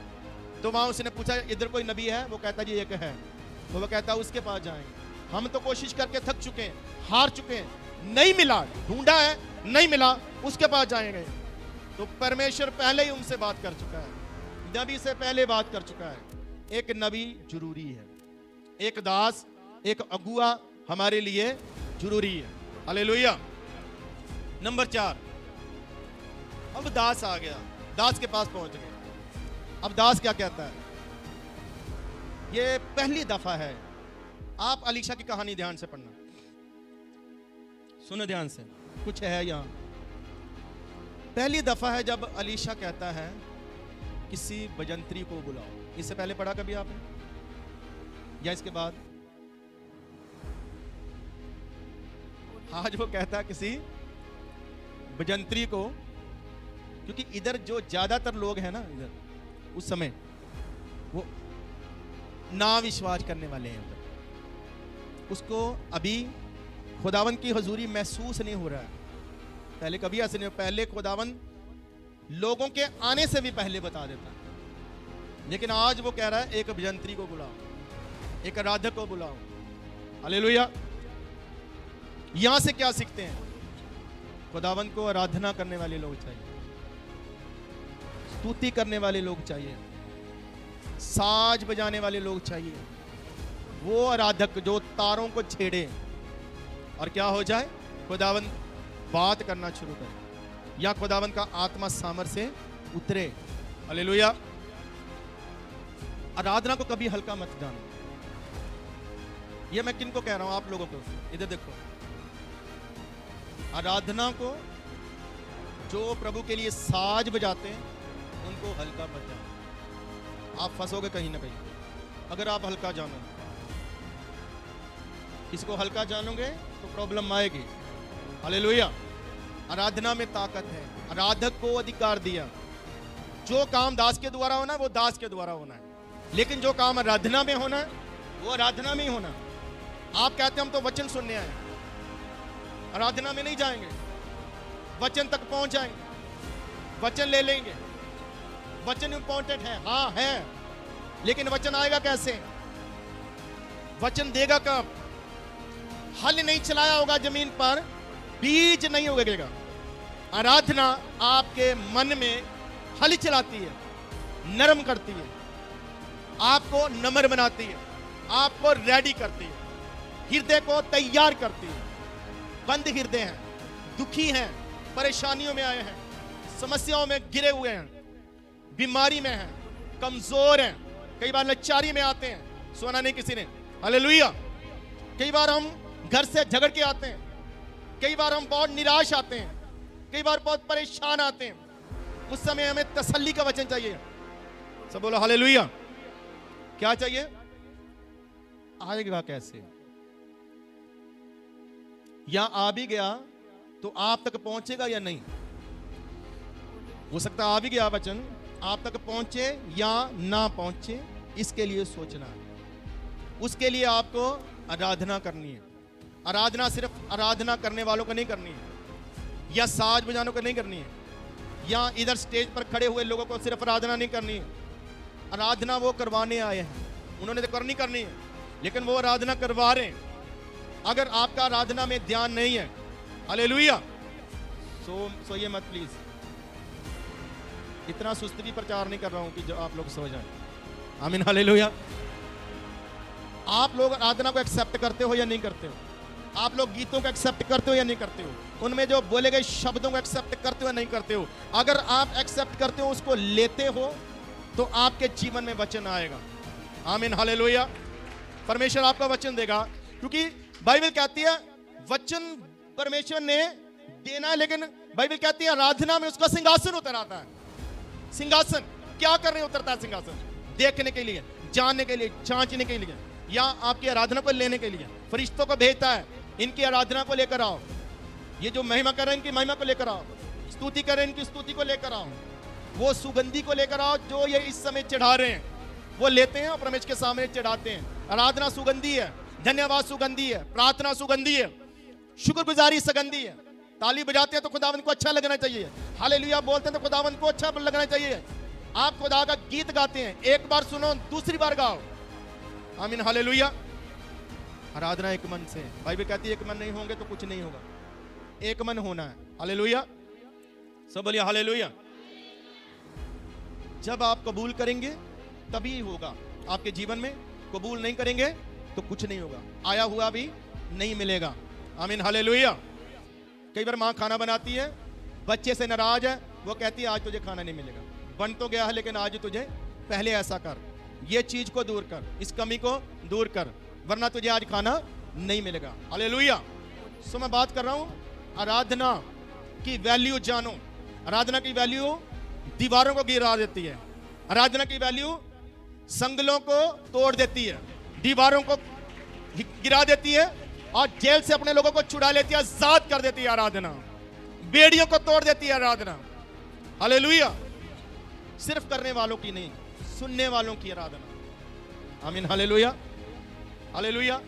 तो वहां उसने पूछा इधर कोई नबी है? वो कहता जी एक है। तो वो कहता उसके पास जाएंगे। हम तो कोशिश करके थक चुके हैं, हार चुके हैं, नहीं मिला, ढूंढा है नहीं मिला, उसके पास जाएंगे। तो परमेश्वर पहले ही उनसे बात कर चुका है, नबी से पहले बात कर चुका है। एक नबी जरूरी है, एक दास, एक अगुआ हमारे लिए जरूरी है। हालेलुया। नंबर 4, अब दास आ गया, दास के पास पहुंच गए। अब दास क्या कहता है? ये पहली दफा है। आप अलीशा की कहानी ध्यान से पढ़ना, सुनो ध्यान से, कुछ है यहां। पहली दफा है जब अलीशा कहता है किसी बजंतरी को बुलाओ। इससे पहले पढ़ा कभी आपने, या इसके बाद? आज वो कहता है किसी बजंतरी को, क्योंकि इधर जो ज्यादातर लोग हैं ना, इधर उस समय वो ना विश्वास करने वाले हैं। उसको अभी खुदावन की हुजूरी महसूस नहीं हो रहा है। पहले कभी ऐसे नहीं, पहले खुदावन लोगों के आने से भी पहले बता देता, लेकिन आज वो कह रहा है एक अभियंत्री को बुलाओ, एक आराधक को बुलाओ। हालेलुया। यहां से क्या सीखते हैं? खुदावन को आराधना करने वाले लोग चाहिए, स्तुति करने वाले लोग चाहिए, साज बजाने वाले लोग चाहिए। वो आराधक जो तारों को छेड़े और क्या हो जाए, खुदावन बात करना शुरू करे, या खुदावन का आत्मा सामर से उतरे। हालेलुया। आराधना को कभी हल्का मत जानो। ये मैं किनको कह रहा हूं? आप लोगों को। इधर देखो, आराधना को जो प्रभु के लिए साज बजाते हैं उनको हल्का मत जानो। आप फंसोगे कहीं ना कहीं अगर आप हल्का जानो। किसी को हल्का जानोगे तो प्रॉब्लम आएगी। हालेलुया। आराधना में ताकत है, आराधक को अधिकार दिया। जो काम दास के द्वारा होना है वो दास के द्वारा होना है, लेकिन जो काम आराधना में होना है वो आराधना में ही होना। आप कहते हैं हम तो वचन सुनने आए, आराधना में नहीं जाएंगे, वचन तक पहुंच जाएंगे, वचन ले लेंगे। वचन इंपॉर्टेंट है, हाँ है, लेकिन वचन आएगा कैसे? वचन देगा कब? हल नहीं चलाया होगा जमीन पर, बीज नहीं उगेगा। आराधना आपके मन में हल चलाती है, नरम करती है, आपको नम्र बनाती है, आपको रेडी करती है, हृदय को तैयार करती है। बंद हृदय हैं, दुखी हैं, परेशानियों में आए हैं, समस्याओं में गिरे हुए हैं, बीमारी में हैं, कमजोर हैं, कई बार लाचारी में आते हैं, सोना नहीं किसी ने। हालेलुया। कई बार हम घर से झगड़ के आते हैं, कई बार हम बहुत निराश आते हैं, कई बार बहुत परेशान आते हैं। उस समय हमें तसल्ली का वचन चाहिए। सब बोलो हालेलुया। क्या चाहिए? आएगा कैसे? या आ भी गया तो आप तक पहुंचेगा या नहीं? हो सकता आ भी गया वचन, आप तक पहुंचे या ना पहुंचे, इसके लिए सोचना है। उसके लिए आपको आराधना करनी है। आराधना सिर्फ आराधना करने वालों को नहीं करनी है, या साज बजानों को नहीं करनी है, या इधर स्टेज पर खड़े हुए लोगों को सिर्फ आराधना नहीं करनी है। आराधना वो करवाने आए हैं, उन्होंने तो करनी करनी है, लेकिन वो आराधना करवा रहे हैं। अगर आपका आराधना में ध्यान नहीं है, हालेलुया, सोइए मत प्लीज। इतना सुस्त भी प्रचार नहीं कर रहा हूं कि जो आप लोग सो जाएं। आमीन, हालेलुया। आप लोग आराधना को एक्सेप्ट करते हो या नहीं करते हो? आप लोग गीतों को एक्सेप्ट करते हो या नहीं करते हो? उनमें जो बोले गए शब्दों को एक्सेप्ट करते हो या नहीं करते हो? अगर आप एक्सेप्ट करते हो, उसको लेते हो, तो आपके जीवन में वचन आएगा। आमीन, हालेलुया। परमेश्वर आपका वचन देगा, क्योंकि बाइबल कहती है वचन परमेश्वर ने देना है, लेकिन बाइबल कहती है आराधना में उसका सिंहासन उतर आता है। सिंहासन क्या कर रहे उतरता है? सिंहासन देखने के लिए, जानने के लिए, जांचने के लिए, या आपकी आराधना को लेने के लिए फरिश्तों को भेजता है, इनकी आराधना को लेकर आओ। ये जो महिमा कर रहे हैं, इनकी महिमा को लेकर आओ। स्तुति कर रहे हैं, इनकी स्तुति को लेकर आओ। वो सुगंधी को लेकर आओ जो ये इस समय चढ़ा रहे हैं, वो लेते हैं और परमेश्वर के सामने चढ़ाते हैं। आराधना सुगंधी है, धन्यवाद सुगंधी है, प्रार्थना सुगंधी है, शुक्रगुजारी सुगंधी है। ताली बजाते हैं तो खुदावंद को अच्छा लगना चाहिए। हालेलुया बोलते हैं तो खुदावंद को अच्छा लगना चाहिए। आप खुदा का गीत गाते हैं, एक बार सुनो, दूसरी बार गाओ। आमीन, हालेलुया। आराधना एक मन से, बाइबल कहती है एक मन नहीं होंगे तो कुछ नहीं होगा, एक मन होना है। हालेलुया, सब बोलिए हालेलुया। जब आप कबूल करेंगे तभी होगा आपके जीवन में, कबूल नहीं करेंगे तो कुछ नहीं होगा, आया हुआ भी नहीं मिलेगा। आमीन, हालेलुया। कई बार माँ खाना बनाती है, बच्चे से नाराज है, वो कहती है आज तुझे खाना नहीं मिलेगा, बन तो गया है लेकिन आज तुझे पहले ऐसा कर, ये चीज को दूर कर, इस कमी को दूर कर, वरना तुझे आज खाना नहीं मिलेगा। हालेलुया। सो मैं बात कर रहा हूं, आराधना की वैल्यू जानो। आराधना की वैल्यू दीवारों को गिरा देती है। आराधना की वैल्यू संगलों को तोड़ देती है, दीवारों को गिरा देती है, और जेल से अपने लोगों को छुड़ा लेती है, आजाद कर देती है आराधना। बेड़ियों को तोड़ देती है आराधना। हालेलुया। सिर्फ करने वालों की नहीं, सुनने वालों की आराधना। आमीन, हालेलुया, हालेलुया।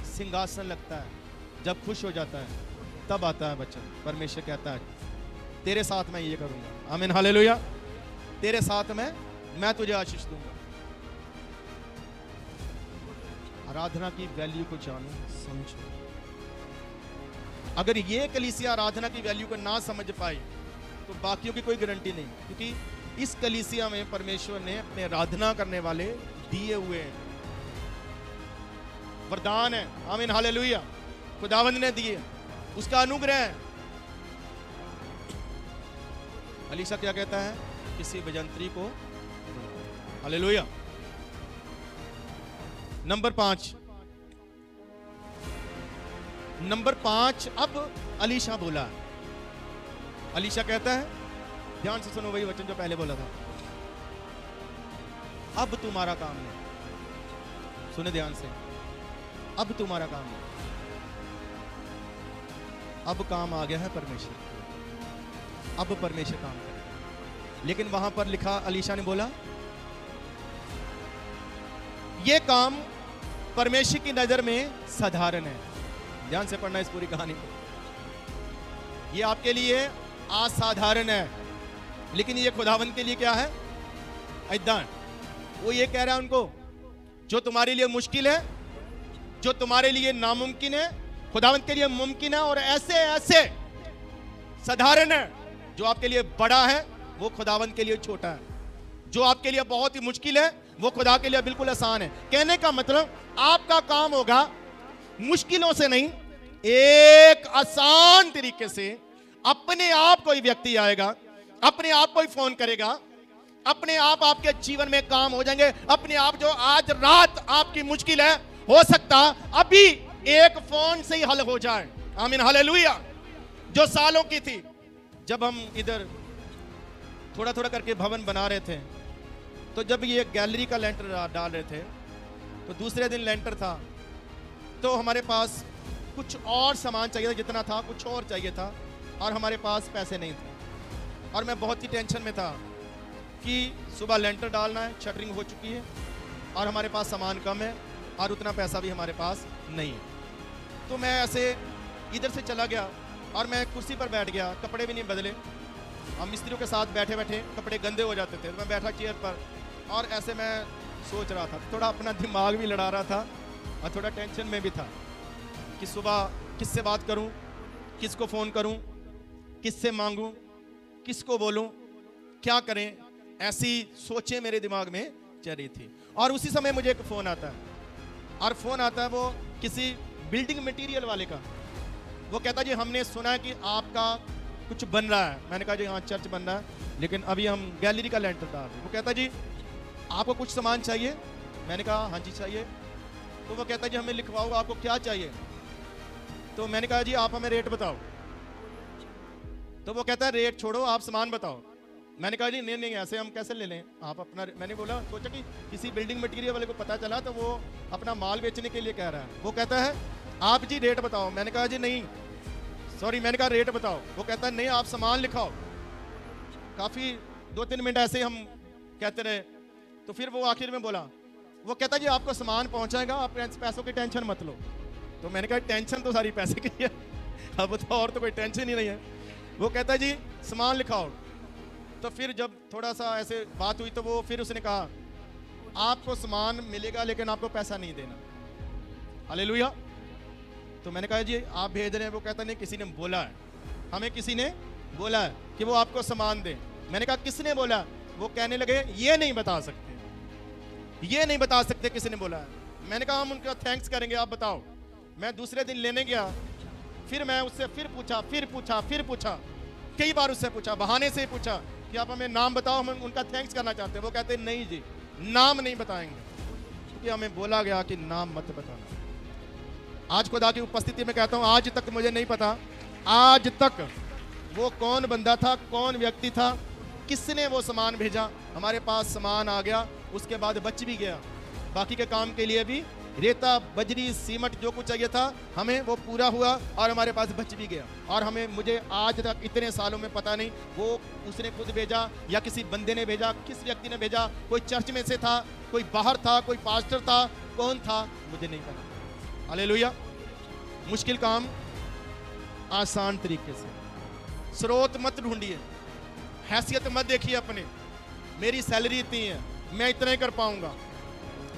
सिंहासन लगता है जब खुश हो जाता है, तब आता है वचन। परमेश्वर कहता है तेरे साथ मैं ये करूंगा। आमीन, हालेलुया। तेरे साथ मैं तुझे आशीष दूंगा। आराधना की वैल्यू को जानो, समझो। अगर ये कलीसिया आराधना की वैल्यू को ना समझ पाई तो बाकियों की कोई गारंटी नहीं, क्योंकि इस कलीसिया में परमेश्वर ने अपने आराधना करने वाले दिए हुए हैं, वरदान है। आमीन, हालेलुया। खुदावंद ने दिए, उसका अनुग्रह है। अलीशा क्या कहता है? किसी भजंत्री को। हालेलुया। नंबर 5, अब अलीशा बोला। अलीशा कहता है, ध्यान से सुनो वही वचन जो पहले बोला था, अब तुम्हारा काम है। सुने ध्यान से, अब तुम्हारा काम है। अब काम आ गया है परमेश्वर, अब परमेश्वर काम करेगा। लेकिन वहां पर लिखा, अलीशा ने बोला यह काम परमेश्वर की नजर में साधारण है। ध्यान से पढ़ना इस पूरी कहानी को। यह आपके लिए असाधारण है, लेकिन ये खुदावंद के लिए क्या है? ऐदान। वो ये कह रहा है उनको, जो तुम्हारे लिए मुश्किल है, जो तुम्हारे लिए नामुमकिन है, खुदावंद के लिए मुमकिन है। और ऐसे ऐसे साधारण है, जो आपके लिए बड़ा है वो खुदावंद के लिए छोटा है। जो आपके लिए बहुत ही मुश्किल है वो खुदा के लिए बिल्कुल आसान है। कहने का मतलब आपका काम होगा मुश्किलों से नहीं, एक आसान तरीके से। अपने आप कोई व्यक्ति आएगा, अपने आप कोई फोन करेगा, अपने आप आपके जीवन में काम हो जाएंगे। अपने आप जो आज रात आपकी मुश्किल है, हो सकता अभी एक फोन से ही हल हो जाए। आमीन, हालेलुया। जो सालों की थी, जब हम इधर थोड़ा थोड़ा करके भवन बना रहे थे, तो जब ये गैलरी का लेंटर डाल रहे थे, तो दूसरे दिन लेंटर था, तो हमारे पास कुछ और सामान चाहिए था, जितना था कुछ और चाहिए था, और हमारे पास पैसे नहीं थे। और मैं बहुत ही टेंशन में था कि सुबह लेंटर डालना है, शटरिंग हो चुकी है और हमारे पास सामान कम है और उतना पैसा भी हमारे पास नहीं है। तो मैं ऐसे इधर से चला गया और मैं कुर्सी पर बैठ गया, कपड़े भी नहीं बदले। हम मिस्त्रियों के साथ बैठे बैठे कपड़े गंदे हो जाते थे, तो मैं बैठा चेयर पर और ऐसे मैं सोच रहा था, थोड़ा अपना दिमाग भी लड़ा रहा था और थोड़ा टेंशन में भी था कि सुबह किससे बात करूं, किसको फ़ोन करूं, किससे मांगूं, किसको बोलूं, क्या करें, ऐसी सोचें मेरे दिमाग में चल रही थी। और उसी समय मुझे एक फ़ोन आता है, और फ़ोन आता है वो किसी बिल्डिंग मटेरियल वाले का। वो कहता जी हमने सुना है कि आपका कुछ बन रहा है। मैंने कहा जी हाँ चर्च बन रहा है, लेकिन अभी हम गैलरी का लेंटर डाल रहे हैं। वो कहता जी आपको कुछ सामान चाहिए? मैंने कहा हाँ जी चाहिए। तो वो कहता जी हमें लिखवाओ, आपको क्या चाहिए? तो मैंने कहा जी आप हमें रेट बताओ। तो वो कहता है रेट छोड़ो, आप सामान बताओ। मैंने कहा जी नहीं नहीं ऐसे हम कैसे ले लें, आप अपना। मैंने बोला सोचा कि किसी बिल्डिंग मटेरियल वाले को पता चला तो वो अपना माल बेचने के लिए कह रहा है। वो कहता है आप जी रेट बताओ। मैंने कहा जी नहीं सॉरी, मैंने कहा रेट बताओ। वो कहता है नहीं आप सामान लिखाओ। काफ़ी 2-3 मिनट ऐसे हम कहते रहे, तो फिर वो आखिर में बोला, वो कहता जी आपको सामान पहुंचाएगा, आप पैसों की टेंशन मत लो। तो मैंने कहा टेंशन तो सारी पैसे की है, अब तो और तो कोई टेंशन ही नहीं है। वो कहता जी सामान लिखाओ। तो फिर जब थोड़ा सा ऐसे बात हुई तो वो फिर उसने कहा आपको सामान मिलेगा लेकिन आपको पैसा नहीं देना। हालेलुया। तो मैंने कहा जी आप भेज रहे हैं? वो कहता नहीं किसी ने बोला है, हमें किसी ने बोला है कि वो आपको सामान दे। मैंने कहा किसने बोला? वो कहने लगे ये नहीं बता सकते, ये नहीं बता सकते किसी ने बोला है। मैंने कहा हम उनका थैंक्स करेंगे, आप बताओ। मैं दूसरे दिन लेने गया, फिर मैं उससे फिर पूछा, कई बार उससे पूछा, बहाने से ही पूछा कि आप हमें नाम बताओ, हम उनका थैंक्स करना चाहते हैं। वो कहते नहीं जी नाम नहीं बताएंगे, क्योंकि हमें बोला गया कि नाम मत बताना। आज खुदा की उपस्थिति में कहता हूं आज तक मुझे नहीं पता, आज तक वो कौन बंदा था, कौन व्यक्ति था, किसने वो सामान भेजा। हमारे पास सामान आ गया, उसके बाद बच भी गया। बाकी के काम के लिए भी रेता बजरी सीमेंट जो कुछ चाहिए था हमें वो पूरा हुआ और हमारे पास बच भी गया। और मुझे आज तक इतने सालों में पता नहीं वो उसने खुद भेजा या किसी बंदे ने भेजा, किस व्यक्ति ने भेजा, कोई चर्च में से था, कोई बाहर था, कोई पास्टर था, कौन था मुझे नहीं पता। हालेलुया। मुश्किल काम आसान तरीके से, स्रोत मत ढूंढिए, हैसियत मत देखिए अपने, मेरी सैलरी इतनी है मैं इतना ही कर पाऊंगा,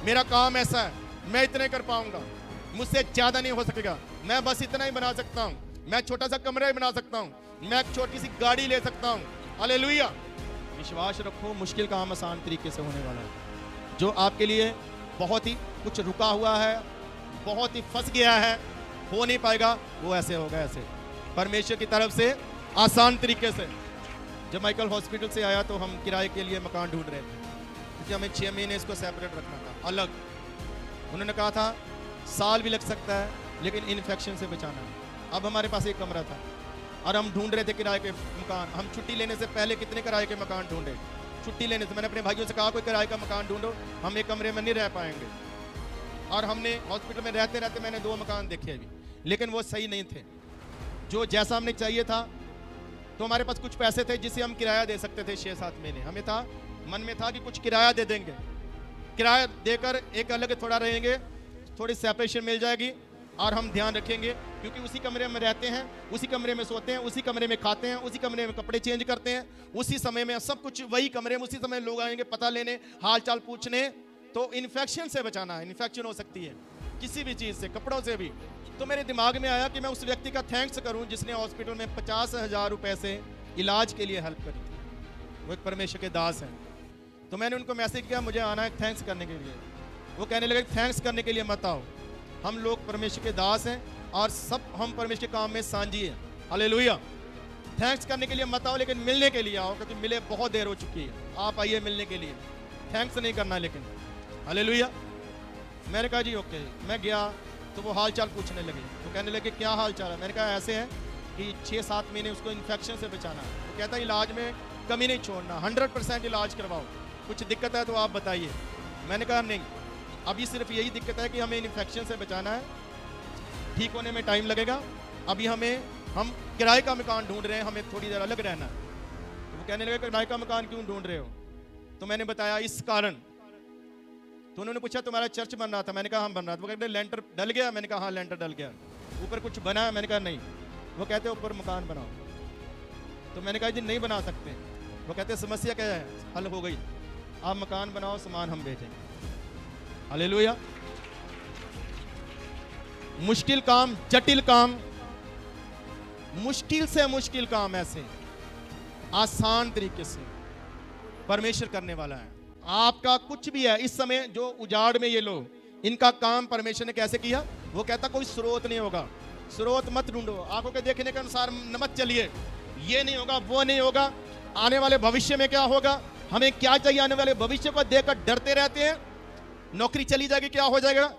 मेरा काम ऐसा है मैं इतने कर पाऊंगा, मुझसे ज्यादा नहीं हो सकेगा, मैं बस इतना ही बना सकता हूं, मैं छोटा सा कमरा ही बना सकता हूं, मैं एक छोटी सी गाड़ी ले सकता हूं। हालेलुया। विश्वास रखो मुश्किल काम आसान तरीके से होने वाला है। जो आपके लिए बहुत ही कुछ रुका हुआ है, बहुत ही फंस गया है, हो नहीं पाएगा, वो ऐसे होगा, ऐसे परमेश्वर की तरफ से आसान तरीके से। जब माइकल हॉस्पिटल से आया तो हम किराए के लिए मकान ढूंढ रहे थे, क्योंकि हमें 6 महीने इसको सेपरेट रखना था, अलग। उन्होंने कहा था साल भी लग सकता है लेकिन इन्फेक्शन से बचाना है। अब हमारे पास एक कमरा था और हम ढूंढ रहे थे किराए के मकान। हम छुट्टी लेने से पहले कितने किराए के मकान ढूंढे। छुट्टी लेने से मैंने अपने भाइयों से कहा कोई किराए का मकान ढूंढो, हम एक कमरे में नहीं रह पाएंगे। और हमने हॉस्पिटल में रहते रहते मैंने 2 मकान देखे अभी, लेकिन वो सही नहीं थे, जो जैसा हमने चाहिए था। तो हमारे पास कुछ पैसे थे जिसे हम किराया दे सकते थे 6-7 महीने। हमें था, मन में था कि कुछ किराया दे देंगे, किराया देकर एक अलग थोड़ा रहेंगे, थोड़ी सेपरेशन मिल जाएगी और हम ध्यान रखेंगे, क्योंकि उसी कमरे में रहते हैं, उसी कमरे में सोते हैं, उसी कमरे में खाते हैं, उसी कमरे में कपड़े चेंज करते हैं, उसी समय में सब कुछ वही कमरे में, उसी समय लोग आएंगे पता लेने, हाल चाल पूछने। तो इन्फेक्शन से बचाना है, इन्फेक्शन हो सकती है किसी भी चीज़ से, कपड़ों से भी। तो मेरे दिमाग में आया कि मैं उस व्यक्ति का थैंक्स करूं जिसने हॉस्पिटल में 50,000 रुपए से इलाज के लिए हेल्प करी थी। वो एक परमेश्वर के दास हैं। तो मैंने उनको मैसेज किया मुझे आना है थैंक्स करने के लिए। वो कहने लगे थैंक्स करने के लिए मत आओ, हम लोग परमेश्वर के दास हैं और सब हम परमेश्वर के काम में सांझी हैं। हालेलुया। थैंक्स करने के लिए मत आओ, लेकिन मिलने के लिए आओ, क्योंकि मिले बहुत देर हो चुकी है। आप आइए मिलने के लिए, थैंक्स नहीं करना लेकिन। हालेलुया। मैंने कहा जी ओके। मैं गया तो वो हाल चाल पूछने लगे। तो कहने लगे क्या हाल चाल है। मैंने कहा ऐसे है कि 6-7 महीने उसको इन्फेक्शन से बचाना है। वो कहता है इलाज में कमी नहीं छोड़ना, 100% इलाज करवाओ, कुछ दिक्कत है तो आप बताइए। मैंने कहा नहीं, अभी सिर्फ यही दिक्कत है कि हमें इन्फेक्शन से बचाना है, ठीक होने में टाइम लगेगा, अभी हम किराए का मकान ढूंढ रहे हैं, हमें थोड़ी देर अलग रहना है। तो वो कहने लगे किराए का मकान क्यों ढूंढ रहे हो? तो मैंने बताया इस कारण। तो उन्होंने पूछा तुम्हारा चर्च बन रहा था? मैंने कहा हाँ बन रहा था। वो कहते लेंटर डल गया? मैंने कहा हाँ लेंटर डल गया। ऊपर कुछ बना है? मैंने कहा नहीं। वो कहते ऊपर मकान बनाओ। तो मैंने कहा जी नहीं बना सकते। वो कहते समस्या क्या है? हल हो गई, आप मकान बनाओ, सामान हम भेजेंगे। हालेलुया। मुश्किल काम, जटिल काम, मुश्किल से मुश्किल काम ऐसे आसान तरीके से परमेश्वर करने वाला है। आपका कुछ भी है इस समय जो उजाड़ में ये लोग, इनका काम परमेश्वर ने कैसे किया? वो कहता कोई स्रोत नहीं होगा, स्रोत मत ढूंढो, आंखों के देखने के अनुसार मत चलिए, ये नहीं होगा वो नहीं होगा, आने वाले भविष्य में क्या होगा, हमें क्या चाहिए, आने वाले भविष्य को देखकर डरते रहते हैं। नौकरी चली जाएगी क्या हो जाएगा,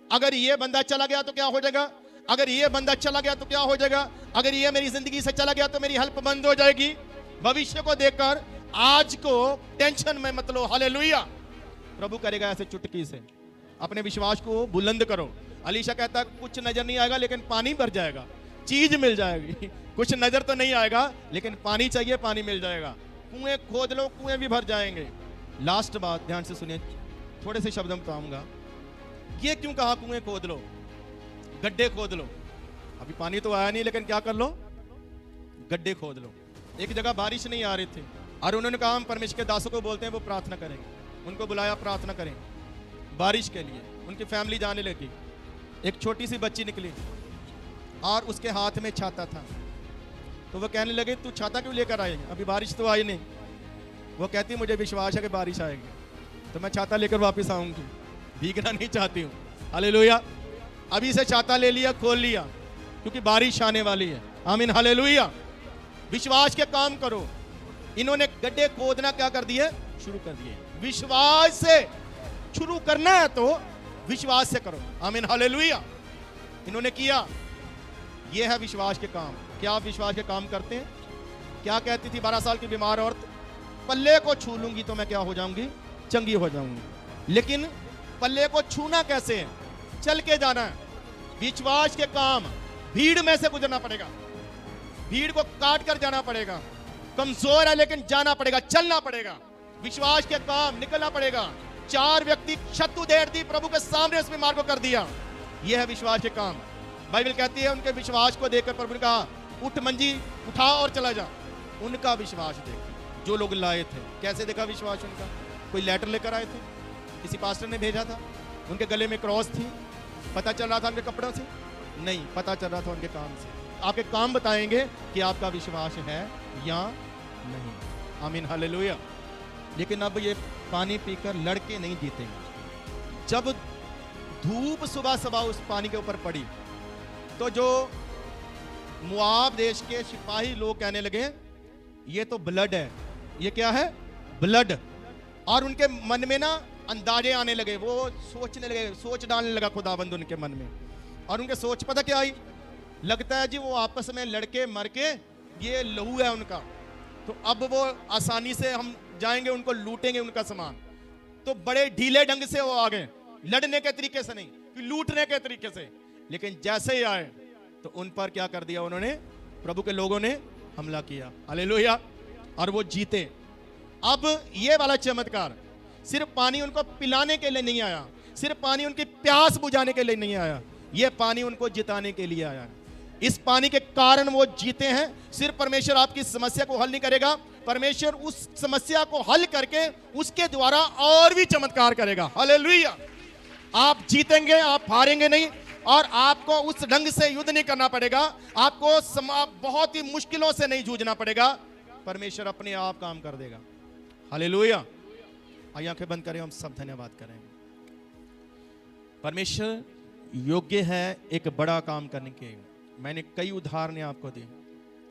अगर ये बंदा चला गया तो क्या हो जाएगा, अगर ये बंदा चला गया तो क्या हो जाएगा, अगर ये मेरी जिंदगी से चला गया तो मेरी हेल्प बंद हो जाएगी। भविष्य को देखकर आज को टेंशन में मत लो। हालेलुया। प्रभु करेगा ऐसे चुटकी से। अपने विश्वास को बुलंद करो। अलीशा कहता है कुछ नजर नहीं आएगा लेकिन पानी भर जाएगा, चीज मिल जाएगी। कुछ नजर तो नहीं आएगा लेकिन पानी चाहिए, पानी मिल जाएगा। कुएं खोद लो, कुएं भी भर जाएंगे। लास्ट बात ध्यान से सुनिए, थोड़े से शब्द बताऊंगा। ये क्यों कहा कुएं खोद लो, गड्ढे खोद लो? अभी पानी तो आया नहीं लेकिन क्या कर लो, गड्ढे खोद लो। एक जगह बारिश नहीं आ रही थी और उन्होंने कहा हम परमेश्वर के दासों को बोलते हैं वो प्रार्थना करेंगे। उनको बुलाया प्रार्थना करें बारिश के लिए। उनकी फैमिली जाने लगी। एक छोटी सी बच्ची निकली और उसके हाथ में छाता था। तो वो कहने लगे तू छाता क्यों लेकर आई, अभी बारिश तो आई नहीं। वो कहती मुझे विश्वास है कि बारिश आएगी तो मैं छाता लेकर वापस आऊंगी, भीगना नहीं चाहती हूँ। हालेलुया। अभी से छाता ले लिया, खोल लिया, क्योंकि बारिश आने वाली है। आमीन। हालेलुया। विश्वास के काम करो। इन्होंने गड्ढे खोदना क्या कर दिए, शुरू कर दिए। विश्वास से शुरू करना है तो विश्वास से करो। आमीन। हालेलुया। इन्होंने किया, यह है विश्वास के काम। क्या आप विश्वास के काम करते हैं? क्या कहती थी 12 साल की बीमार औरत, पल्ले को छू लूंगी तो मैं क्या हो जाऊंगी, चंगी हो जाऊंगी। लेकिन पल्ले को छूना कैसे है? चल के जाना है। विश्वास के काम भीड़ में से गुजरना पड़ेगा, भीड़ को काट कर जाना पड़ेगा। कमजोर है लेकिन जाना पड़ेगा, चलना पड़ेगा। विश्वास के काम निकलना पड़ेगा। 4 व्यक्ति शत्रु देर दी, प्रभु के सामने उस बीमार को कर दिया। यह है विश्वास के काम। बाइबल कहती है उनके विश्वास को देखकर प्रभु ने कहा उठ मंजी उठा और चला जा। उनका विश्वास देख जो लोग लाए थे, कैसे देखा विश्वास उनका? कोई लेटर लेकर आए थे, किसी पास्टर ने भेजा था, उनके गले में क्रॉस थी, पता चल रहा था उनके कपड़ों से? नहीं, पता चल रहा था उनके काम से। आपके काम बताएंगे कि आपका विश्वास है या नहीं। आमीन। हालेलुया। लेकिन अब ये पानी पीकर लड़के नहीं जीतेंगे। जब धूप सुबह सुबह उस पानी के ऊपर पड़ी तो जो मुआब देश के सिपाही लोग कहने लगे ये तो ब्लड है। ये क्या है? ब्लड। और उनके मन में ना अंदाजे आने लगे, वो सोचने लगे, सोच डालने लगा खुदाबंद उनके मन में। और उनके सोच पता क्या आई? लगता है जी वो आपस में लड़के मर के ये लहू है उनका, तो अब वो आसानी से हम जाएंगे, उनको लूटेंगे उनका सामान। तो बड़े ढीले ढंग से वो आ गए, लड़ने के तरीके से नहीं, लूटने के तरीके से। लेकिन जैसे ही आए तो उन पर क्या कर दिया उन्होंने? प्रभु के लोगों ने हमला किया। हालेलुया। और वो जीते। अब ये वाला चमत्कार सिर्फ पानी उनको पिलाने के लिए नहीं आया, सिर्फ पानी उनकी प्यास बुझाने के लिए नहीं आया, ये पानी उनको जिताने के लिए आया। इस पानी के कारण वो जीते हैं। सिर्फ परमेश्वर आपकी समस्या को हल नहीं करेगा, परमेश्वर उस समस्या को हल करके उसके द्वारा और भी चमत्कार करेगा। हालेलुया। आप जीतेंगे, आप हारेंगे नहीं। और आपको उस ढंग से युद्ध नहीं करना पड़ेगा, आपको बहुत ही मुश्किलों से नहीं जूझना पड़ेगा। परमेश्वर अपने आप काम कर देगा। हालेलुया। आइए आंखें बंद करें, हम सब धन्यवाद करें। परमेश्वर योग्य है एक बड़ा काम करने के। मैंने कई उदाहरणें आपको दी।